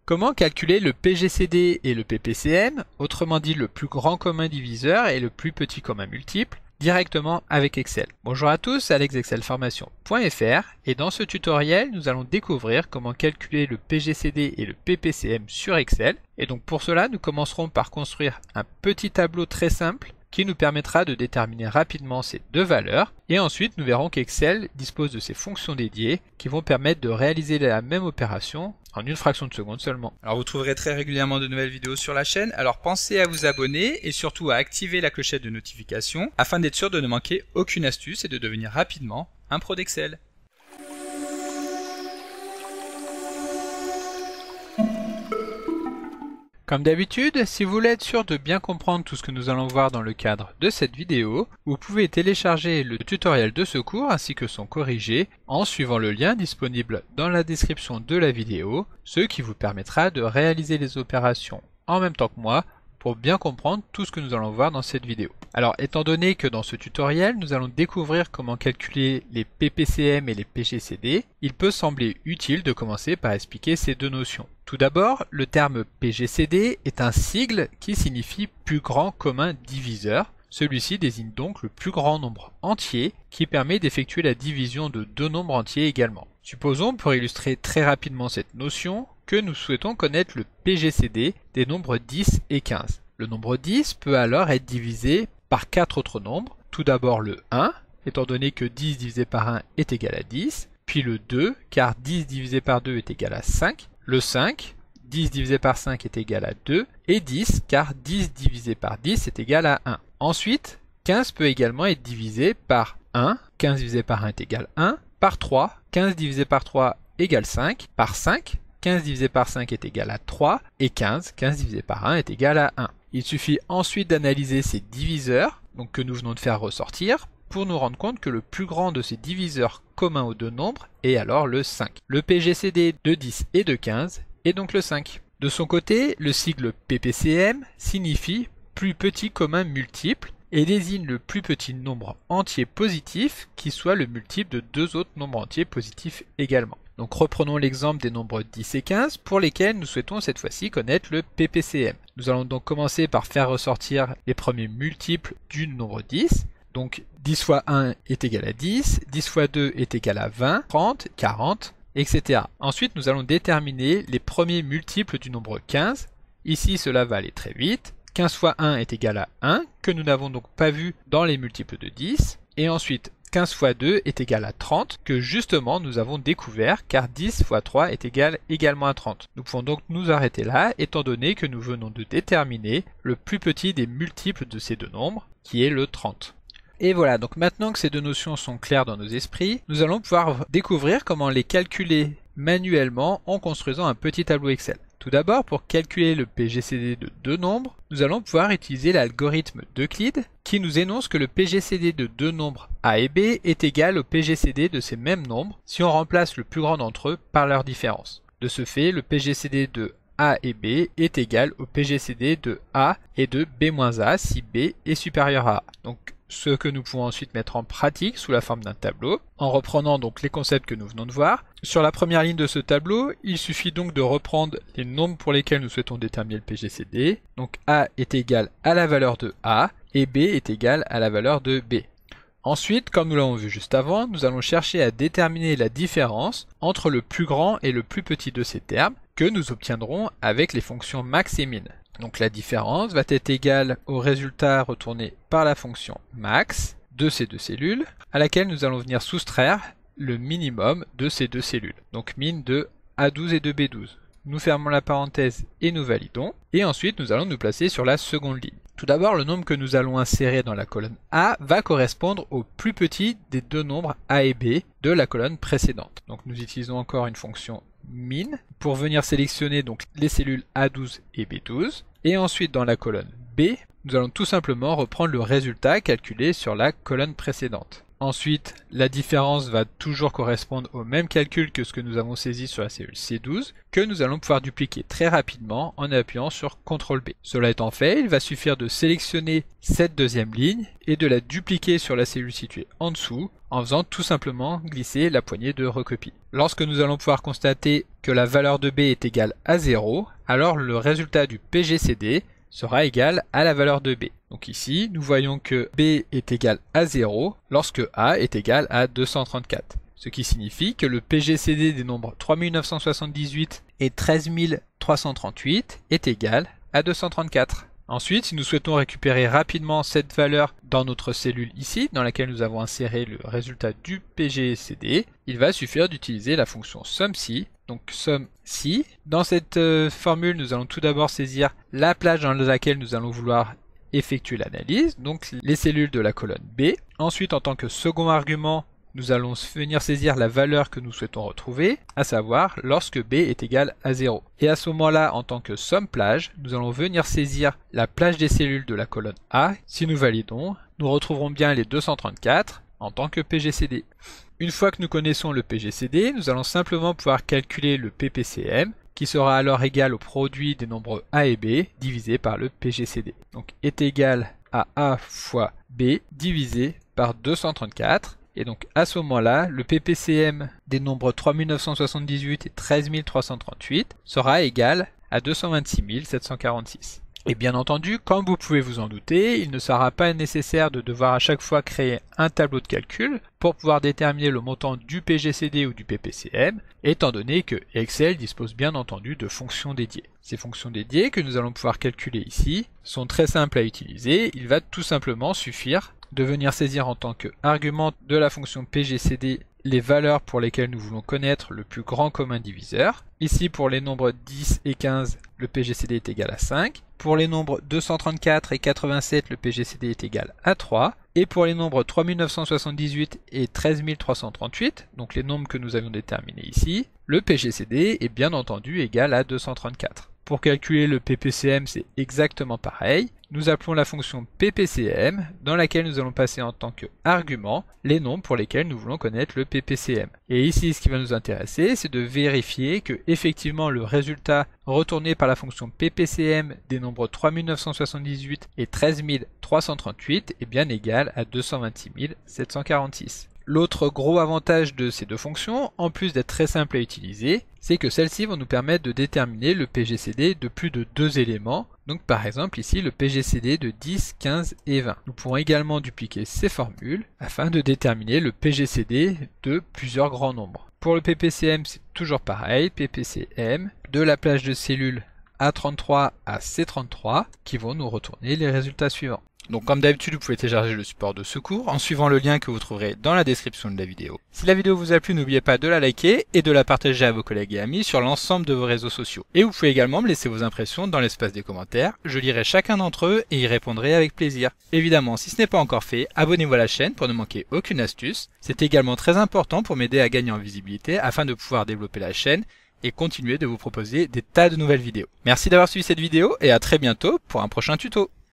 Comment calculer le PGCD et le PPCM, autrement dit le plus grand commun diviseur et le plus petit commun multiple, directement avec Excel. Bonjour à tous, alexexcelformation.fr et dans ce tutoriel, nous allons découvrir comment calculer le PGCD et le PPCM sur Excel. Et donc pour cela, nous commencerons par construire un petit tableau très simple qui nous permettra de déterminer rapidement ces deux valeurs. Et ensuite, nous verrons qu'Excel dispose de ces fonctions dédiées qui vont permettre de réaliser la même opération en une fraction de seconde seulement. Alors vous trouverez très régulièrement de nouvelles vidéos sur la chaîne, alors pensez à vous abonner et surtout à activer la clochette de notification afin d'être sûr de ne manquer aucune astuce et de devenir rapidement un pro d'Excel. Comme d'habitude, si vous voulez être sûr de bien comprendre tout ce que nous allons voir dans le cadre de cette vidéo, vous pouvez télécharger le tutoriel de ce cours ainsi que son corrigé en suivant le lien disponible dans la description de la vidéo, ce qui vous permettra de réaliser les opérations en même temps que moi pour bien comprendre tout ce que nous allons voir dans cette vidéo. Alors étant donné que dans ce tutoriel nous allons découvrir comment calculer les PPCM et les PGCD, il peut sembler utile de commencer par expliquer ces deux notions. Tout d'abord, le terme PGCD est un sigle qui signifie plus grand commun diviseur. Celui-ci désigne donc le plus grand nombre entier qui permet d'effectuer la division de deux nombres entiers également. Supposons, pour illustrer très rapidement cette notion, que nous souhaitons connaître le PGCD des nombres 10 et 15. Le nombre 10 peut alors être divisé par 4 autres nombres. Tout d'abord le 1, étant donné que 10 divisé par 1 est égal à 10, puis le 2, car 10 divisé par 2 est égal à 5, le 5, 10 divisé par 5 est égal à 2, et 10, car 10 divisé par 10 est égal à 1. Ensuite, 15 peut également être divisé par 1, 15 divisé par 1 est égal à 1, par 3, 15 divisé par 3 égale 5, par 5, 15 divisé par 5 est égal à 3, et 15 divisé par 1 est égal à 1. Il suffit ensuite d'analyser ces diviseurs, donc que nous venons de faire ressortir, pour nous rendre compte que le plus grand de ces diviseurs communs aux deux nombres est alors le 5. Le PGCD de 10 et de 15 est donc le 5. De son côté, le sigle PPCM signifie plus petit commun multiple et désigne le plus petit nombre entier positif qui soit le multiple de deux autres nombres entiers positifs également. Donc reprenons l'exemple des nombres 10 et 15 pour lesquels nous souhaitons cette fois-ci connaître le PPCM. Nous allons donc commencer par faire ressortir les premiers multiples du nombre 10. Donc 10 fois 1 est égal à 10, 10 fois 2 est égal à 20, 30, 40, etc. Ensuite nous allons déterminer les premiers multiples du nombre 15. Ici cela va aller très vite. 15 fois 1 est égal à 1, que nous n'avons donc pas vu dans les multiples de 10. Et ensuite 15 fois 2 est égal à 30, que justement nous avons découvert car 10 fois 3 est égal également à 30. Nous pouvons donc nous arrêter là, étant donné que nous venons de déterminer le plus petit des multiples de ces deux nombres, qui est le 30. Et voilà, donc maintenant que ces deux notions sont claires dans nos esprits, nous allons pouvoir découvrir comment les calculer manuellement en construisant un petit tableau Excel. Tout d'abord, pour calculer le PGCD de deux nombres, nous allons pouvoir utiliser l'algorithme d'Euclide qui nous énonce que le PGCD de deux nombres A et B est égal au PGCD de ces mêmes nombres si on remplace le plus grand d'entre eux par leur différence. De ce fait, le PGCD de A et B est égal au PGCD de A et de B-A si B est supérieur à A. Donc, ce que nous pouvons ensuite mettre en pratique sous la forme d'un tableau, en reprenant donc les concepts que nous venons de voir. Sur la première ligne de ce tableau, il suffit donc de reprendre les nombres pour lesquels nous souhaitons déterminer le PGCD. Donc A est égal à la valeur de A et B est égal à la valeur de B. Ensuite, comme nous l'avons vu juste avant, nous allons chercher à déterminer la différence entre le plus grand et le plus petit de ces termes que nous obtiendrons avec les fonctions max et min. Donc la différence va être égale au résultat retourné par la fonction max de ces deux cellules, à laquelle nous allons venir soustraire le minimum de ces deux cellules. Donc min de A12 et de B12. Nous fermons la parenthèse et nous validons. Et ensuite nous allons nous placer sur la seconde ligne. Tout d'abord, le nombre que nous allons insérer dans la colonne A va correspondre au plus petit des deux nombres A et B de la colonne précédente. Donc nous utilisons encore une fonction min pour venir sélectionner donc les cellules A12 et B12. Et ensuite dans la colonne B, nous allons tout simplement reprendre le résultat calculé sur la colonne précédente. Ensuite, la différence va toujours correspondre au même calcul que ce que nous avons saisi sur la cellule C12, que nous allons pouvoir dupliquer très rapidement en appuyant sur CTRL B. Cela étant fait, il va suffire de sélectionner cette deuxième ligne et de la dupliquer sur la cellule située en dessous, en faisant tout simplement glisser la poignée de recopie. Lorsque nous allons pouvoir constater que la valeur de B est égale à 0, alors le résultat du PGCD sera égal à la valeur de B. Donc ici, nous voyons que B est égal à 0 lorsque A est égal à 234. Ce qui signifie que le PGCD des nombres 3978 et 13338 est égal à 234. Ensuite, si nous souhaitons récupérer rapidement cette valeur dans notre cellule ici, dans laquelle nous avons inséré le résultat du PGCD, il va suffire d'utiliser la fonction SUMSI. Donc SUMSI. Dans cette formule, nous allons tout d'abord saisir la plage dans laquelle nous allons vouloir effectuer l'analyse, donc les cellules de la colonne B. Ensuite, en tant que second argument, nous allons venir saisir la valeur que nous souhaitons retrouver, à savoir lorsque B est égal à 0. Et à ce moment-là, en tant que SUMPLAGE, nous allons venir saisir la plage des cellules de la colonne A. Si nous validons, nous retrouverons bien les 234 en tant que PGCD. Une fois que nous connaissons le PGCD, nous allons simplement pouvoir calculer le PPCM, qui sera alors égal au produit des nombres A et B divisé par le PGCD. Donc est égal à A fois B divisé par 234. Et donc à ce moment-là, le PPCM des nombres 3978 et 13338 sera égal à 226 746. Et bien entendu, comme vous pouvez vous en douter, il ne sera pas nécessaire de devoir à chaque fois créer un tableau de calcul pour pouvoir déterminer le montant du PGCD ou du PPCM, étant donné que Excel dispose bien entendu de fonctions dédiées. Ces fonctions dédiées que nous allons pouvoir calculer ici sont très simples à utiliser. Il va tout simplement suffire de venir saisir en tant qu'argument de la fonction PGCD les valeurs pour lesquelles nous voulons connaître le plus grand commun diviseur. Ici, pour les nombres 10 et 15, le PGCD est égal à 5. Pour les nombres 234 et 87, le PGCD est égal à 3. Et pour les nombres 3978 et 13338, donc les nombres que nous avions déterminés ici, le PGCD est bien entendu égal à 234. Pour calculer le PPCM, c'est exactement pareil. Nous appelons la fonction PPCM, dans laquelle nous allons passer en tant qu'argument les nombres pour lesquels nous voulons connaître le PPCM. Et ici, ce qui va nous intéresser, c'est de vérifier que effectivement le résultat retourné par la fonction PPCM des nombres 3978 et 13338 est bien égal à 226 746. L'autre gros avantage de ces deux fonctions, en plus d'être très simple à utiliser, c'est que celles-ci vont nous permettre de déterminer le PGCD de plus de 2 éléments. Donc par exemple ici le PGCD de 10, 15 et 20. Nous pourrons également dupliquer ces formules afin de déterminer le PGCD de plusieurs grands nombres. Pour le PPCM, c'est toujours pareil, PPCM de la plage de cellules A33 à C33 qui vont nous retourner les résultats suivants. Donc comme d'habitude, vous pouvez télécharger le support de ce cours en suivant le lien que vous trouverez dans la description de la vidéo. Si la vidéo vous a plu, n'oubliez pas de la liker et de la partager à vos collègues et amis sur l'ensemble de vos réseaux sociaux. Et vous pouvez également me laisser vos impressions dans l'espace des commentaires, je lirai chacun d'entre eux et y répondrai avec plaisir. Évidemment, si ce n'est pas encore fait, abonnez-vous à la chaîne pour ne manquer aucune astuce. C'est également très important pour m'aider à gagner en visibilité afin de pouvoir développer la chaîne et continuer de vous proposer des tas de nouvelles vidéos. Merci d'avoir suivi cette vidéo et à très bientôt pour un prochain tuto.